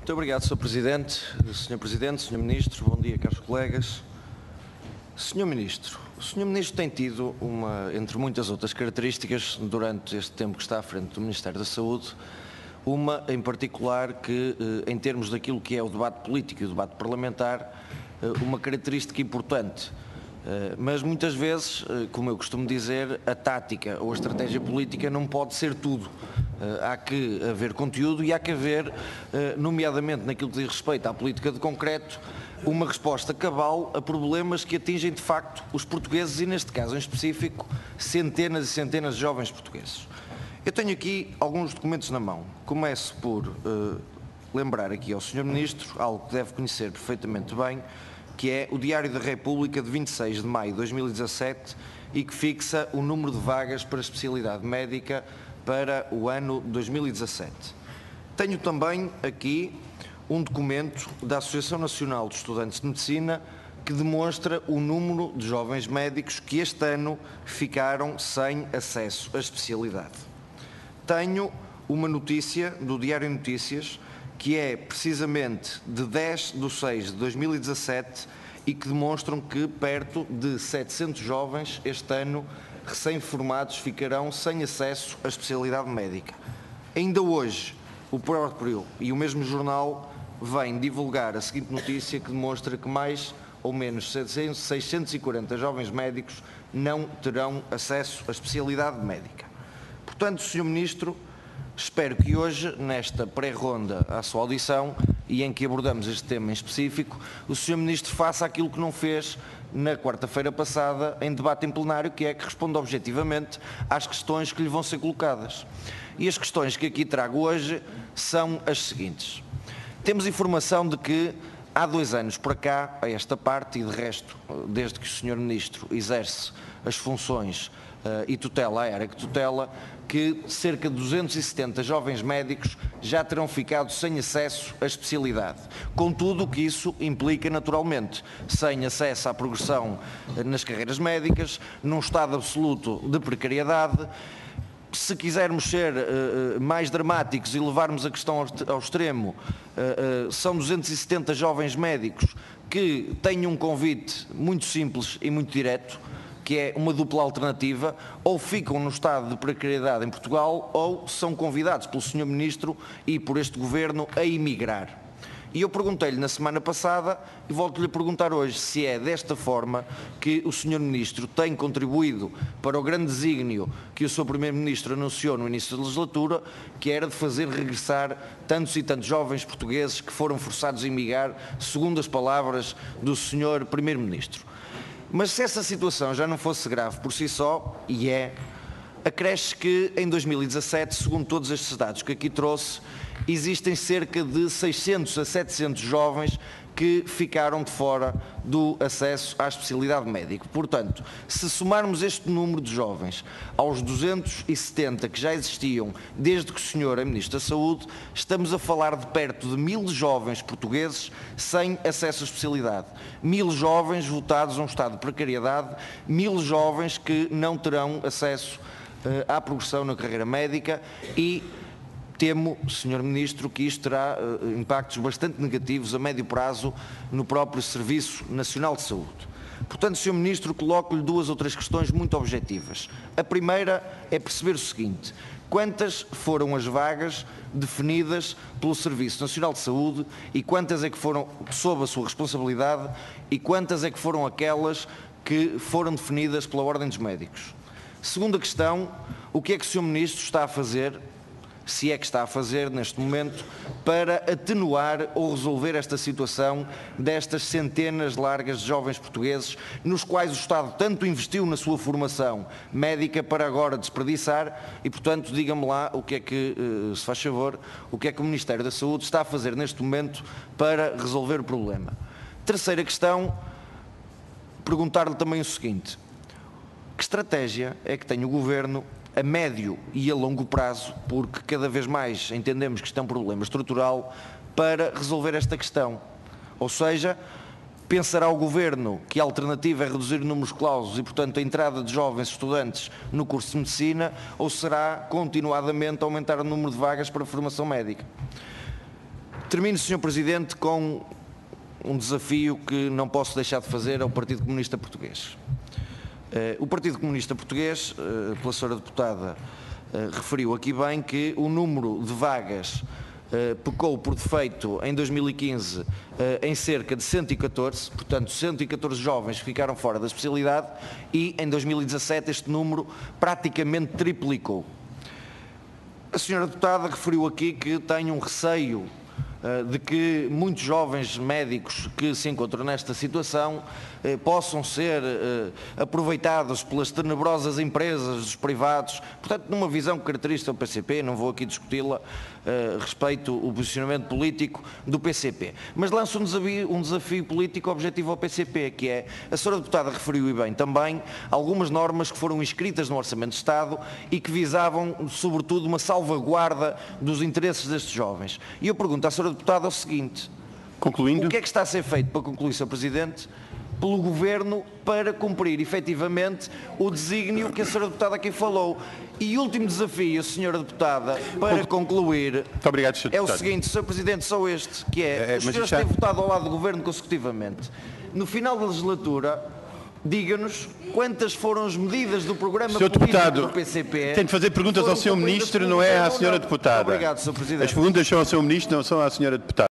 Muito obrigado, Sr. Presidente. Sr. Presidente, Sr. Ministro, bom dia, caros colegas. Sr. Ministro, o Sr. Ministro tem tido entre muitas outras características, durante este tempo que está à frente do Ministério da Saúde, uma em particular que, em termos daquilo que é o debate político e o debate parlamentar, uma característica importante. Mas muitas vezes, como eu costumo dizer, a tática ou a estratégia política não pode ser tudo. Há que haver conteúdo e há que haver, nomeadamente naquilo que diz respeito à política de concreto, uma resposta cabal a problemas que atingem de facto os portugueses e, neste caso em específico, centenas e centenas de jovens portugueses. Eu tenho aqui alguns documentos na mão. Começo por lembrar aqui ao Sr. Ministro algo que deve conhecer perfeitamente bem, que é o Diário da República de 26 de maio de 2017 e que fixa o número de vagas para a especialidade médica para o ano 2017. Tenho também aqui um documento da Associação Nacional de Estudantes de Medicina que demonstra o número de jovens médicos que este ano ficaram sem acesso à especialidade. Tenho uma notícia do Diário Notícias que é precisamente de 10/6 de 2017 e que demonstram que perto de 700 jovens este ano recém-formados ficarão sem acesso à especialidade médica. Ainda hoje, o próprio e o mesmo jornal vem divulgar a seguinte notícia que demonstra que mais ou menos 640 jovens médicos não terão acesso à especialidade médica. Portanto, Sr. Ministro, espero que hoje, nesta pré-ronda à sua audição e em que abordamos este tema em específico, o Sr. Ministro faça aquilo que não fez na quarta-feira passada em debate em plenário, que é que responda objetivamente às questões que lhe vão ser colocadas. E as questões que aqui trago hoje são as seguintes. Temos informação de que há 2 anos para cá, a esta parte, e de resto, desde que o Sr. Ministro exerce as funções e tutela a área que tutela, que cerca de 270 jovens médicos já terão ficado sem acesso à especialidade. Com tudo o que isso implica naturalmente, sem acesso à progressão nas carreiras médicas, num estado absoluto de precariedade. Se quisermos ser mais dramáticos e levarmos a questão ao extremo, são 270 jovens médicos que têm um convite muito simples e muito direto, que é uma dupla alternativa: ou ficam no estado de precariedade em Portugal ou são convidados pelo Sr. Ministro e por este Governo a emigrar. E eu perguntei-lhe na semana passada e volto-lhe a perguntar hoje se é desta forma que o Sr. Ministro tem contribuído para o grande desígnio que o Sr. Primeiro-Ministro anunciou no início da legislatura, que era de fazer regressar tantos e tantos jovens portugueses que foram forçados a emigrar, segundo as palavras do Sr. Primeiro-Ministro. Mas se essa situação já não fosse grave por si só, e acresce que em 2017, segundo todos estes dados que aqui trouxe, existem cerca de 600 a 700 jovens que ficaram de fora do acesso à especialidade médica. Portanto, se somarmos este número de jovens aos 270 que já existiam desde que o Sr. é Ministro da Saúde, estamos a falar de perto de 1000 jovens portugueses sem acesso à especialidade. 1000 jovens votados a um estado de precariedade, 1000 jovens que não terão acesso à progressão na carreira médica e temo, Sr. Ministro, que isto terá impactos bastante negativos a médio prazo no próprio Serviço Nacional de Saúde. Portanto, Sr. Ministro, coloco-lhe 2 ou 3 questões muito objetivas. A primeira é perceber o seguinte: quantas foram as vagas definidas pelo Serviço Nacional de Saúde e quantas é que foram sob a sua responsabilidade e quantas é que foram aquelas que foram definidas pela Ordem dos Médicos? Segunda questão: o que é que o Sr. Ministro está a fazer, se é que está a fazer neste momento, para atenuar ou resolver esta situação destas centenas largas de jovens portugueses nos quais o Estado tanto investiu na sua formação médica para agora desperdiçar e, portanto, diga-me lá o que é que, se faz favor, o que é que o Ministério da Saúde está a fazer neste momento para resolver o problema. Terceira questão, perguntar-lhe também o seguinte: que estratégia é que tem o Governo a médio e a longo prazo, porque cada vez mais entendemos que isto é um problema estrutural, para resolver esta questão? Ou seja, pensará o Governo que a alternativa é reduzir o número de clausos e, portanto, a entrada de jovens estudantes no curso de Medicina, ou será continuadamente aumentar o número de vagas para a formação médica? Termino, Sr. Presidente, com um desafio que não posso deixar de fazer ao Partido Comunista Português. O Partido Comunista Português, pela Sra. Deputada, referiu aqui bem que o número de vagas pecou por defeito em 2015 em cerca de 114, portanto 114 jovens que ficaram fora da especialidade, e em 2017 este número praticamente triplicou. A Sra. Deputada referiu aqui que tem um receio de que muitos jovens médicos que se encontram nesta situação possam ser aproveitados pelas tenebrosas empresas dos privados, portanto, numa visão que caracteriza o PCP, não vou aqui discuti-la, respeito o posicionamento político do PCP. Mas lanço um desafio político objetivo ao PCP, que é, a Sra. Deputada referiu e bem também, algumas normas que foram inscritas no Orçamento de Estado e que visavam, sobretudo, uma salvaguarda dos interesses destes jovens. E eu pergunto à Sra. Deputada o seguinte: concluindo, o que é que está a ser feito para concluir, Sr. Presidente, pelo Governo para cumprir efetivamente o desígnio que a Sra. Deputada aqui falou? E último desafio, Sra. Deputada, para concluir, muito obrigado, Sr. é o Deputado. seguinte, Sr. Presidente, só este, que é, os mas senhores já... têm votado ao lado do Governo consecutivamente. No final da legislatura, diga-nos quantas foram as medidas do programa político do PCP. Tem de fazer perguntas ao Sr. Ministro, não é à Sra. Deputada. Obrigado, Sr. Presidente. As perguntas são ao Sr. Ministro, não são à Sra. Deputada.